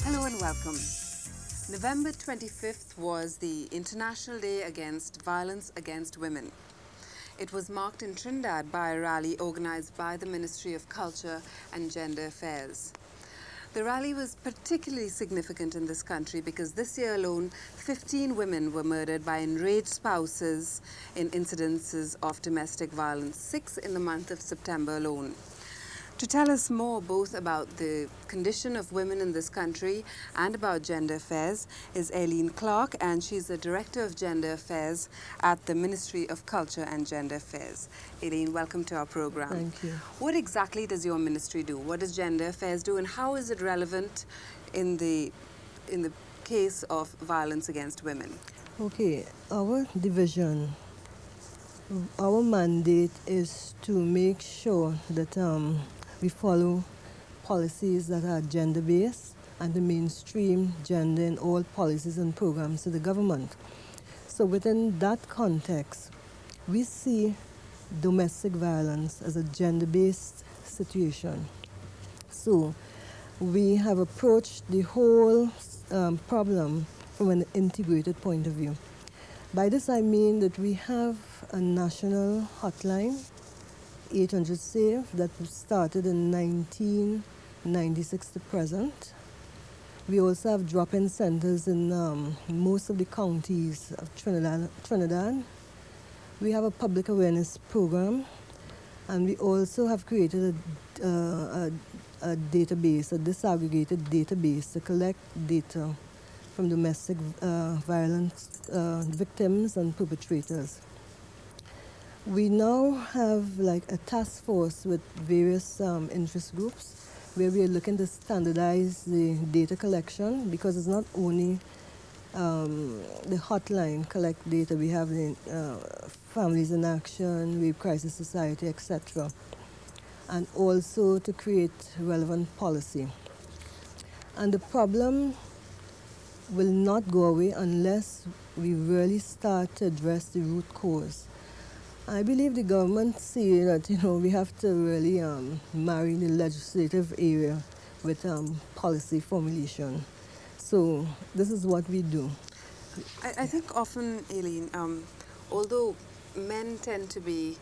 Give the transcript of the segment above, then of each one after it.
Hello and welcome. November 25th was the International Day Against Violence Against Women. It was marked in Trinidad by a rally organized by the Ministry of Culture and Gender Affairs. The rally was particularly significant in this country because this year alone, 15 women were murdered by enraged spouses in incidences of domestic violence, 6 in the month of September alone. To tell us more both about the condition of women in this country and about gender affairs is Aileen Clark, and she's the Director of Gender Affairs at the Ministry of Culture and Gender Affairs. Aileen, welcome to our program. Thank you. What exactly does your ministry do? What does Gender Affairs do, and how is it relevant in the case of violence against women? Okay, our division, our mandate is to make sure that we follow policies that are gender-based and to mainstream gender in all policies and programs of the government. So within that context, we see domestic violence as a gender-based situation. So we have approached the whole problem from an integrated point of view. By this I mean that we have a national hotline, 800 SAVE, that started in 1996 to present. We also have drop-in centers in most of the counties of Trinidad. We have a public awareness program, and we also have created a database, a disaggregated database to collect data from domestic violence victims and perpetrators. We now have like a task force with various interest groups where we are looking to standardize the data collection, because it's not only the hotline collect data. We have the Families in Action, Rape Crisis Society, etc. And also to create relevant policy. And the problem will not go away unless we really start to address the root cause. I believe the government see that we have to really marry the legislative area with policy formulation. So this is what we do. I think often, Aileen, although men tend to be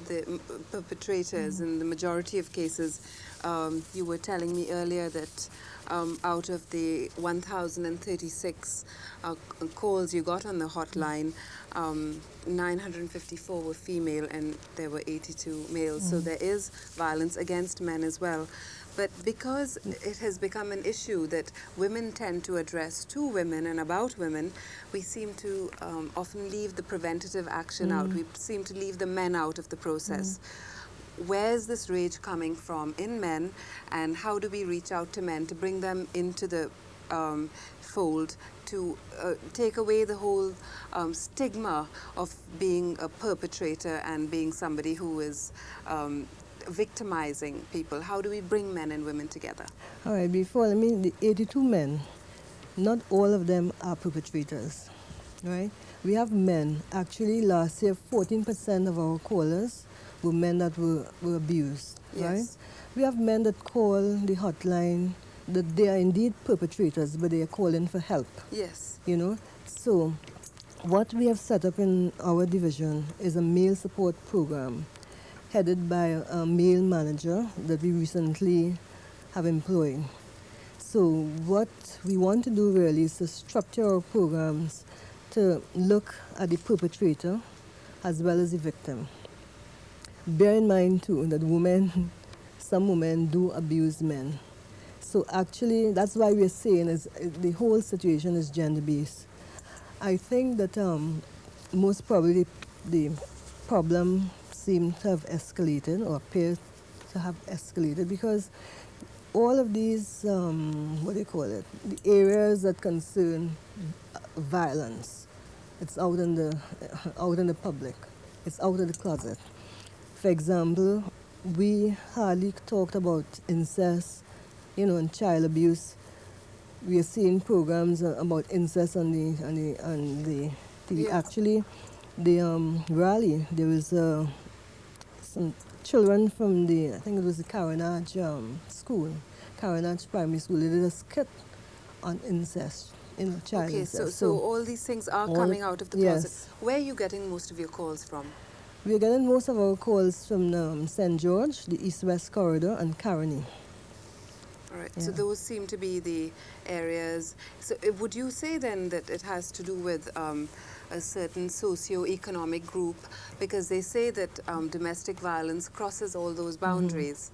the perpetrators in the majority of cases, you were telling me earlier that out of the 1,036 calls you got on the hotline, 954 were female and there were 82 males. So there is violence against men as well. But because it has become an issue that women tend to address to women and about women, we seem to often leave the preventative action out. We seem to leave the men out of the process. Where's this rage coming from in men, and how do we reach out to men to bring them into the fold, to take away the whole stigma of being a perpetrator and being somebody who is victimizing people? How do we bring men and women together? All right, the 82 men, not all of them are perpetrators, right? We have men. Actually, last year, 14% of our callers were men that were abused, right? Yes. We have men that call the hotline, that they are indeed perpetrators, but they are calling for help. Yes. So what we have set up in our division is a male support program headed by a male manager that we recently have employed. So what we want to do really is to structure our programs to look at the perpetrator as well as the victim. Bear in mind too that some women do abuse men. So actually that's why we're saying is the whole situation is gender-based. I think that most probably the problem seems to have escalated, or appears to have escalated, because all of these, the areas that concern violence, it's out in the public, it's out of the closet. For example, we hardly talked about incest, and child abuse we are seeing programs about incest on the TV. Yeah. Actually, the rally, there was some children from I think it was the Carenage school, Carenage Primary School. They did a skit on incest, child Okay, incest. so all these things are all coming of- out of the closet. yes. Where are you getting most of your calls from? We're getting most of our calls from St. George, the East-West Corridor, and Caroni. All right, so Yeah. those seem to be the areas. So would you say then that it has to do with a certain socio-economic group? Because they say that domestic violence crosses all those boundaries.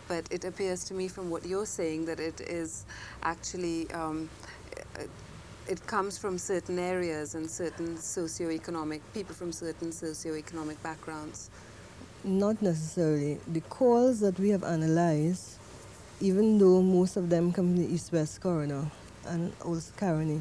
But it appears to me from what you're saying that it is actually, it comes from certain areas and certain socio-economic, people from certain socio-economic backgrounds. Not necessarily. The calls that we have analyzed, even though most of them come from the East-West Corridor and also Caroni,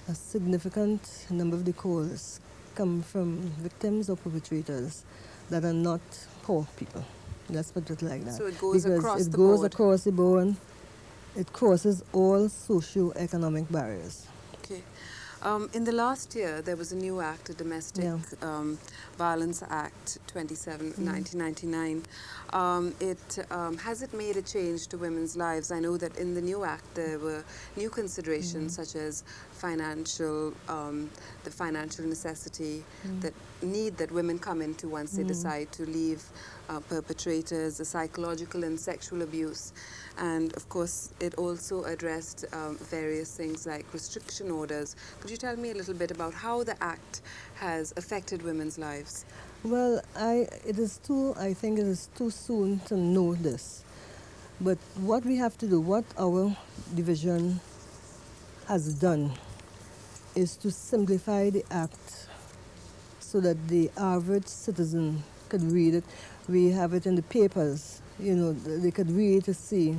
a significant number of the calls come from victims or perpetrators that are not poor people. Let's put it like that. So it goes because across it the goes board. across the board. It crosses all socio-economic barriers. Okay. In the last year, there was a new act, a Domestic Yeah. Violence Act 27, 1999. Has it made a change to women's lives? I know that in the new act, there were new considerations such as the financial necessity, that need that women come into once they decide to leave perpetrators, the psychological and sexual abuse. And of course, it also addressed various things like restriction orders. Could you tell me a little bit about how the act has affected women's lives? Well, I think it is too soon to know this. But what we have to do, what our division has done, is to simplify the act so that the average citizen could read it. We have it in the papers, they could read to see,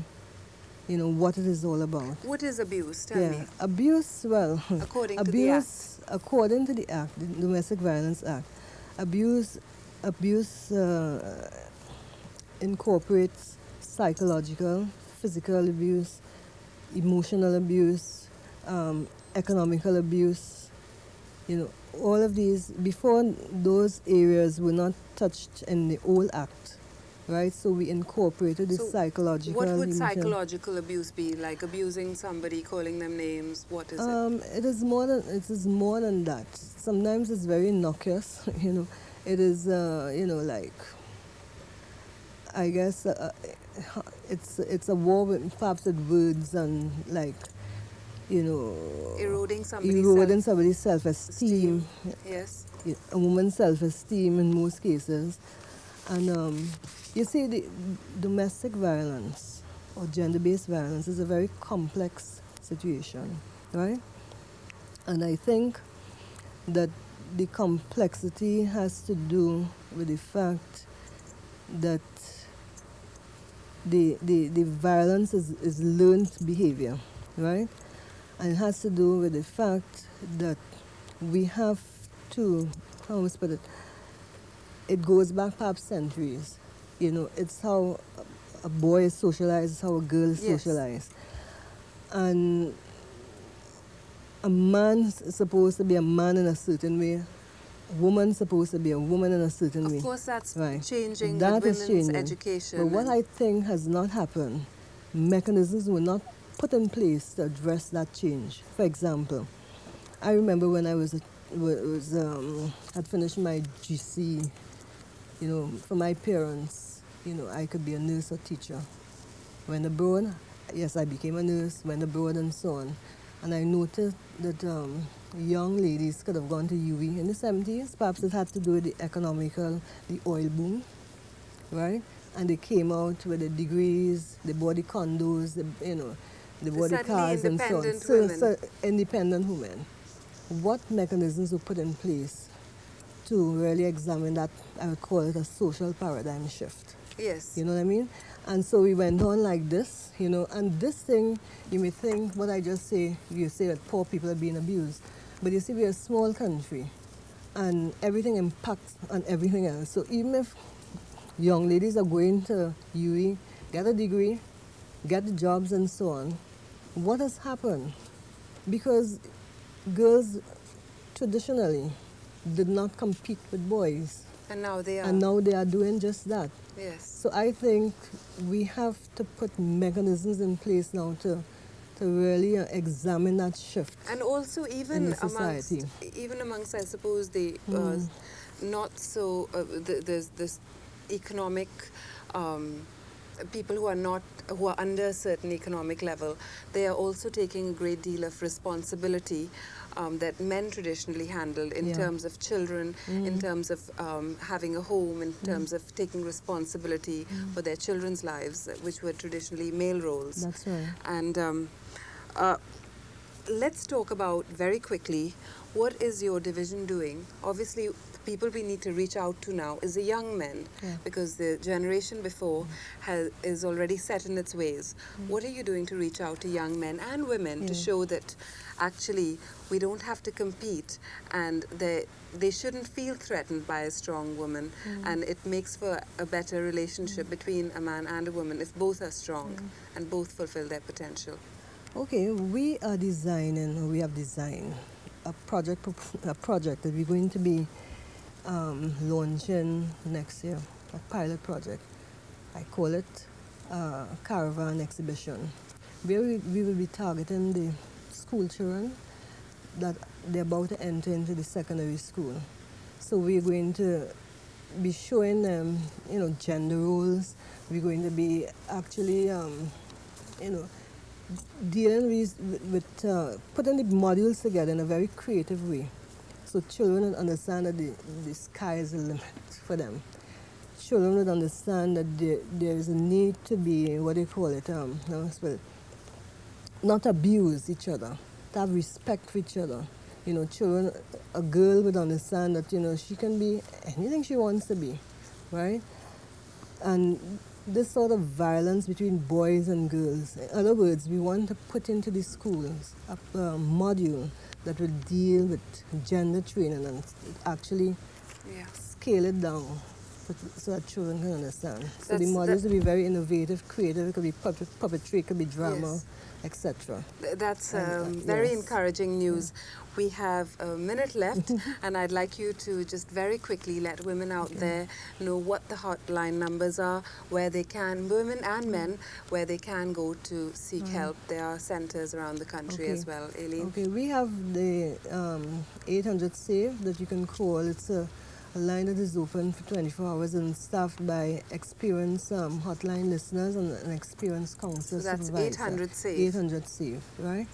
what it is all about. What is abuse? Tell me. Abuse, well, According to the act. According to the act, the Domestic Violence Act, abuse incorporates psychological, physical abuse, emotional abuse, economical abuse. All of these, before those areas were not touched in the old act, right? So we incorporated the So psychological. What would emotional. psychological abuse be? Like abusing somebody, calling them names? What is it? It is more than that. Sometimes it's very innocuous. It is like, I guess it's a war with perhaps with words and like, Eroding somebody's self-esteem. Yes. A woman's self-esteem in most cases. And you see, the domestic violence or gender-based violence is a very complex situation, right? And I think that the complexity has to do with the fact that the violence is learned behavior, right? And it has to do with the fact that we have to, how must I put it, it goes back perhaps centuries. It's how a boy is socialized, it's how a girl is Yes. socialized. And a man is supposed to be a man in a certain way. A woman is supposed to be a woman in a certain way. Of course, that's Right. changing That with is women's changing. education. But what and- I think has not happened, mechanisms were not put in place to address that change. For example, I remember when I had finished my GC, for my parents, I could be a nurse or teacher. Went abroad, yes, I became a nurse, went abroad and so on. And I noticed that young ladies could have gone to UWI in the 70s. Perhaps it had to do with the oil boom, right? And they came out with the degrees, they bought the condos, they bought the Suddenly cars and so on. independent women. So independent women. What mechanisms were put in place to really examine that? I would call it a social paradigm shift. Yes. You know what I mean? And so we went on like this, and this thing, you may think what I just say, you say that poor people are being abused. But you see, we're a small country, and everything impacts on everything else. So even if young ladies are going to UWI, get a degree, get the jobs and so on, what has happened? Because girls traditionally did not compete with boys, And now they are. and now they are doing just that. Yes. So I think we have to put mechanisms in place now to really examine that shift. And also even the society. amongst I suppose the not so there's this economic people who are under a certain economic level, they are also taking a great deal of responsibility that men traditionally handled in terms of children, in terms of having a home, in terms of taking responsibility for their children's lives, which were traditionally male roles. That's right. And let's talk about very quickly, what is your division doing? Obviously, people we need to reach out to now is the young men, because the generation before is already set in its ways. What are you doing to reach out to young men and women to show that actually we don't have to compete, and they shouldn't feel threatened by a strong woman, and it makes for a better relationship between a man and a woman if both are strong and both fulfill their potential? Okay, we have designed a project that we're going to be launching next year, a pilot project. I call it Caravan Exhibition, where we will be targeting the school children that they're about to enter into the secondary school. So we're going to be showing them, gender roles. We're going to be actually, dealing with putting the modules together in a very creative way, so children would understand that the sky is the limit for them. Children would understand that there is a need to be, what do you call it, not abuse each other, to have respect for each other. Children, a girl would understand that, she can be anything she wants to be, right? And this sort of violence between boys and girls. In other words, we want to put into the schools a module that will deal with gender training and actually scale it down so that children can understand. So the modules will be very innovative, creative. It could be puppetry, it could be drama, etc. That's very encouraging news. We have a minute left, and I'd like you to just very quickly let women out there know what the hotline numbers are, where they can, women and men, where they can go to seek help. There are centers around the country as well. Aileen? Okay, we have the 800 SAVE that you can call. It's a line that is open for 24 hours and staffed by experienced hotline listeners and experienced counselors. So that's 800 SAVE. 800 SAVE, right?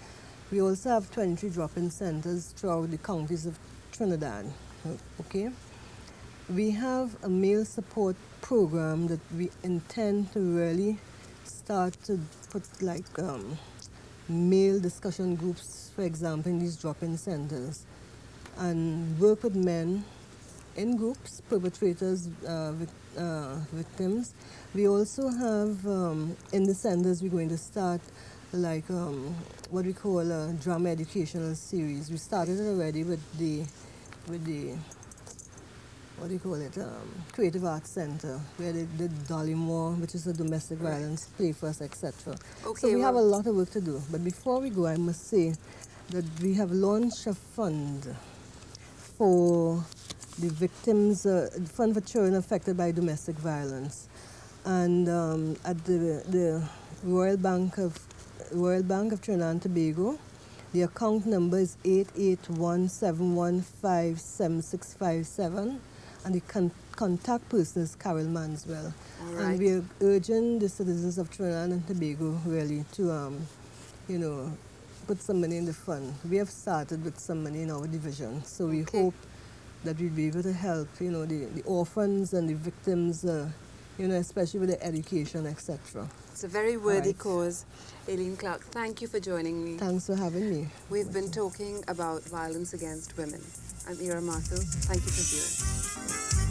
We also have 23 drop-in centers throughout the counties of Trinidad, okay? We have a male support program that we intend to really start to put like male discussion groups, for example, in these drop-in centers, and work with men in groups, perpetrators, victims. We also have in the centers we're going to start like what we call a drama educational series. We started it already with the what do you call it, Creative Arts Center, where they did Dollymore, which is a domestic violence play for us, etc. So we have a lot of work to do. But before we go, I must say that we have launched a fund for the victims, fund for children affected by domestic violence. And at the Royal Bank of Trinidad and Tobago, the account number is 881-715-7657, and the contact person is Carol Manswell. And we are urging the citizens of Trinidad and Tobago really to, put some money in the fund. We have started with some money in our division, so we hope that we'll be able to help, the orphans and the victims, especially with their education, etc. It's a very worthy cause. Aileen Clark, thank you for joining me. Thanks for having me. We've been talking about violence against women. I'm Ira Marshall. Thank you for viewing.